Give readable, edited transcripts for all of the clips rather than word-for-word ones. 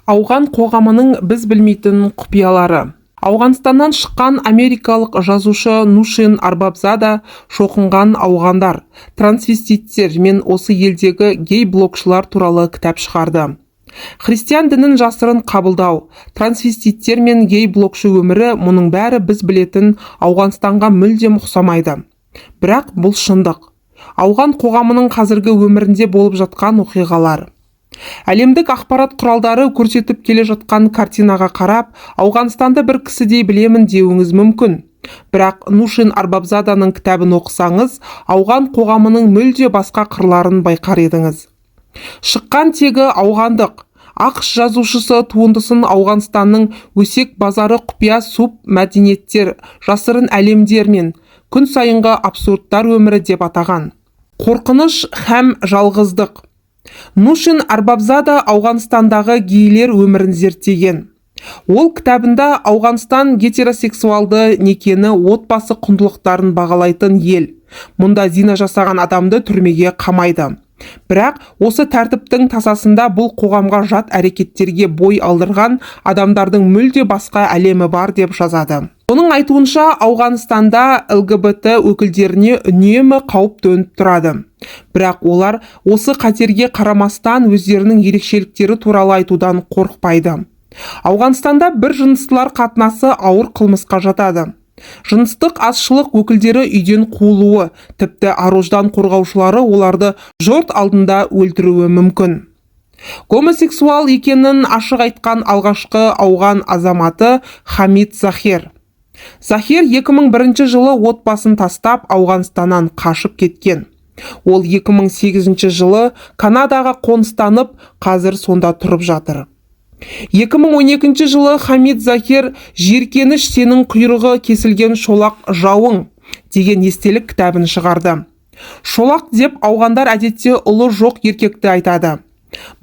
Ауған қоғамының біз білмейтін құпиялары. Ауғанстаннан шыққан америкалық жазушы Нушин Арбабзада шоқынған ауғандар, трансвеститтер мен осы елдегі гей-блогшылар туралы кітап шығарды. Христиан дінін жасырын қабылдау, трансвеститтер мен гей-блогшы өмірі, мұның бәрі біз білетін Ауғанстанға мүлдем ұқсамайды. Бірақ бұл шындық. Ауған қоғамының қазіргі өмірінде болып жатқан оқиғалар. Әлемдік ақпарат құралдары көрсетіп келе жатқан картинаға қарап, Ауғанстанды бір кісідей білемін деуіңіз мүмкін. Бірақ Нушин Арбабзаданың кітабын оқысаңыз, ауған қоғамының мүлде басқа қырларын байқар едіңіз. Шыққан тегі ауғандық. ақш жазушысы туындысын Ауғанстанның өсек базары құпия суб мәдениеттер, жасырын әлемдер мен күн сайынғы абсурдтар өмірі деп атаған. Қорқыныш һәм жалғыздық. Нушин Арбабзада Ауғанстандағы гейлер өмірін зерттеген. Ол кітабында Ауғанстан гетеросексуалды некені, отбасы құндылықтарын бағалайтын ел. Мұнда зина жасаған адамды түрмеге қамайды. Бірақ осы тәртіптің тасасында бұл қоғамға жат әрекеттерге бой алдырған адамдардың мүлде басқа әлемі бар деп жазады. Оның айтуынша, Ауғанстанда ЛГБТ өкілдеріне үнемі қауіп төніп тұрады. Бірақ олар осы қатерге қарамастан өздерінің ерекшеліктері туралы айтудан қорықпайды. Ауғанстанда бір жыныстылар қатынасы ауыр қылмысқа жатады. Жыныстық азшылық өкілдері үйден қуылуы, тіпті ар-ождан қорғаушылары оларды жұрт алдында өлтіруі мүмкін. Гомосексуал екенін ашық айтқан алғашқы ауған азаматы Хамид Захер. Захер 2001 жылы отбасын тастап Ауғанстаннан қашып кеткен. Ол 2008 жылы Канадаға қоныстанып, қазір сонда тұрып жатыр. 2012 жылы Хамид Захер «Жиіркеніш сенің құйрығы кесілген шолақ жауың» деген естелік кітабын шығарды. Шолақ деп ауғандар әдетте ұлы жоқ еркекті айтады.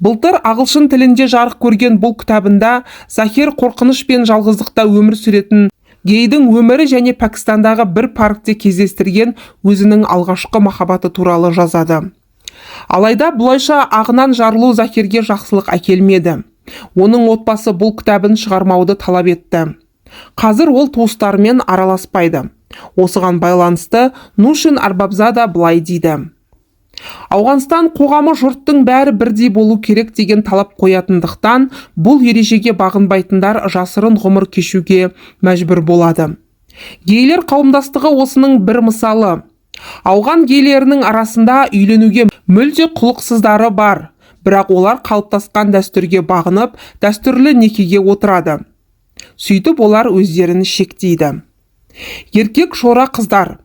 Былтыр ағылшын тілінде жарық көрген бұл кітабында Захер қорқыныш пен жалғыздықта өмір сүретін гейдің өмірі және Пәкістандағы бір паркте кездестірген өзінің алғашқы махаббаты туралы жазады. Алайда бұлайша ағынан жарылу Захерге жақсылық әкелмеді. Оның отбасы бұл кітабын шығармауды талап етті. Қазір ол туыстарымен араласпайды. Осыған байланысты Нушин Арбабзада былай дейді. Ауғанстан қоғамы жұрттың бәрі бірдей болу керек деген талап қоятындықтан, бұл ережеге бағынбайтындар жасырын ғұмыр кешуге мәжбүр болады. Гейлер қауымдастығы осының бір мысалы. Ауған гейлерінің арасында үйленуге мүлде құлықсыздары бар. Бірақ олар қалыптасқан дәстүрге бағынып, дәстүрлі некеге отырады. Сөйтіп олар өздерін шектейді. Еркек шора қыздар.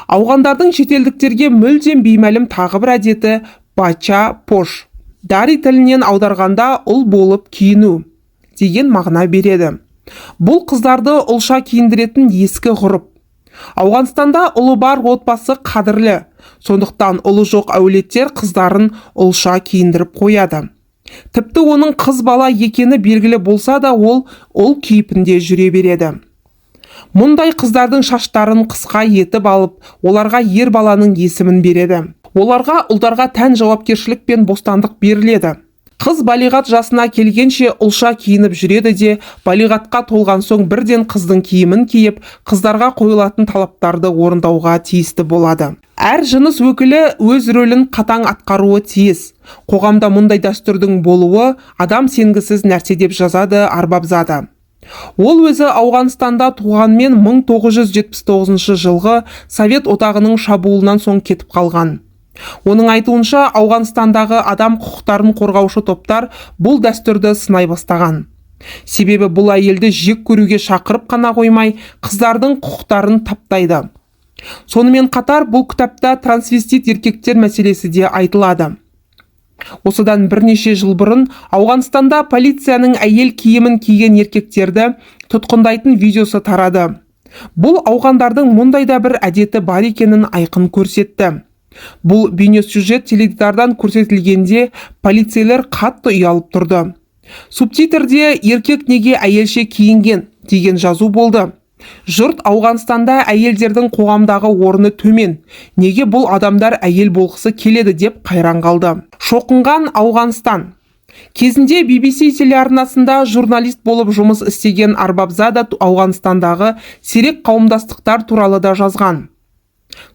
Ауғандардың шетелдіктерге мүлдем беймәлім тағы бір әдеті бача пош. Дари тілінен аударғанда ұл болып киіну деген мағына береді. Бұл қыздарды ұлша киіндіретін ескі ғұрып. Ауғанстанда ұлы бар отбасы қадірлі. Сондықтан ұлы жоқ әулеттер қыздарын ұлша киіндіріп қояды. Тіпті оның қыз бала екені белгілі болса да ол ұл кейпінде жүре береді. Мұндай қыздардың шаштарын қысқа етіп алып, оларға ер баланың есімін береді. Оларға ұлдарға тән жауапкершілік пен бостандық беріледі. Қыз балиғат жасына келгенше ұлша киініп жүреді де, балиғатқа толған соң бірден қыздың киімін киіп, қыздарға қойылатын талаптарды орындауға тиісті болады. Әр жыныс өкілі өз рөлін қатаң атқаруы тиіс. Қоғамда мұндай дәстүрдің болуы адам сенгісіз нәрсе деп жазады Арбабзада. Ол өзі Ауғанстанда туғанмен 1979 жылғы Совет одағының шабуылынан соң кетіп қалған. Оның айтуынша, Ауғанстандағы адам құқықтарын қорғаушы топтар бұл дәстүрді сынай бастаған. Себебі бұл әйелді жек көруге шақырып қана қоймай, қыздардың құқықтарын таптайды. Сонымен қатар бұл кітапта трансвестит еркектер мәселесі де айтылады. Осыдан бірнеше жыл бұрын Ауғанстанда полицияның әйел киімін киген еркектерді тұтқындайтын видеосы тарады. Бұл ауғандардың мұндайда бір әдеті бар екенін айқын көрсетті. Бұл бейнесюжет теледидардан көрсетілгенде полицейлер қатты ұялып тұрды. Субтитрде «Еркек неге әйелше киінген» деген жазу болды. Жұрт Ауғанстанда әйелдердің қоғамдағы орны төмен. Неге бұл адамдар әйел болғысы келеді деп қайран қалды. Шоқынған Ауғанстан. Кезінде BBC телеарнасында журналист болып жұмыс істеген Арбабзада Ауғанстандағы сирек қауымдастықтар туралы да жазған.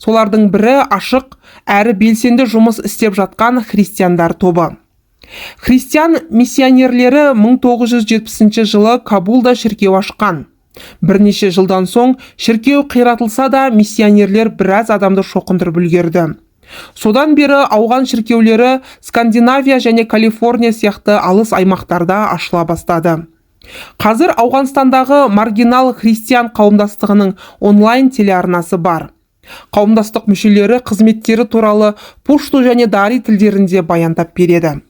Солардың бірі ашық әрі белсенді жұмыс істеп жатқан христиандар тобы. Христиан миссионерлері 1970 жылы Кабулда шіркеу ашқан. Бірнеше жылдан соң шіркеу қиратылса да, миссионерлер біраз адамды шоқындырып үлгерді. Содан бері ауған шіркеулері Скандинавия және Калифорния сияқты алыс аймақтарда ашыла бастады. Қазір Ауғанстандағы маргинал христиан қауымдастығының онлайн телеарнасы бар. Қауымдастық мүшелері қызметтері туралы пушту және дари тілдерінде баяндап береді.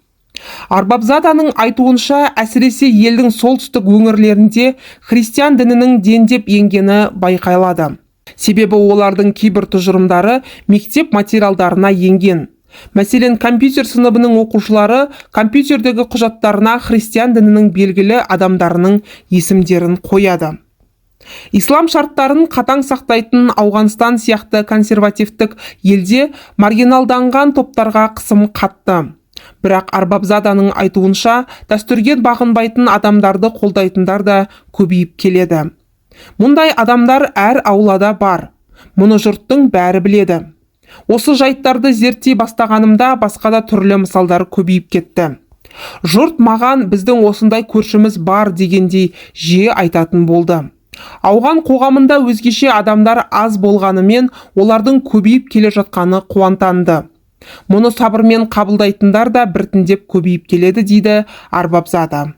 Арбабзаданың айтуынша, әсіресе елдің солтүстік өңірлерінде христиан дінінің дендеп енгені байқалады. Себебі олардың кейбір тұжырымдары мектеп материалдарына енген. Мәселен, компьютер сыныбының оқушылары компьютердегі құжаттарына христиан дінінің белгілі адамдарының есімдерін қояды. Ислам шарттарын қатаң сақтайтын Ауғанстан сияқты консервативтік елде маргиналданған топтарға қысым қатты. Бірақ Арбабзаданың айтуынша, дәстүрге бағынбайтын адамдарды қолдайтындар да көбейіп келеді. Мұндай адамдар әр аулада бар. Мұны жұрттың бәрі біледі. Осы жайттарды зерттей бастағанымда басқа да түрлі мысалдар көбейіп кетті. Жұрт маған біздің осындай көршіміз бар дегендей жиі айтатын болды. Ауған қоғамында өзгеше адамдар аз болғанымен, олардың көбейіп келе жатқаны қуантанды. Мұны сабырмен қабылдайтындар да біртіндеп көбейіп келеді, дейді Арбабзада.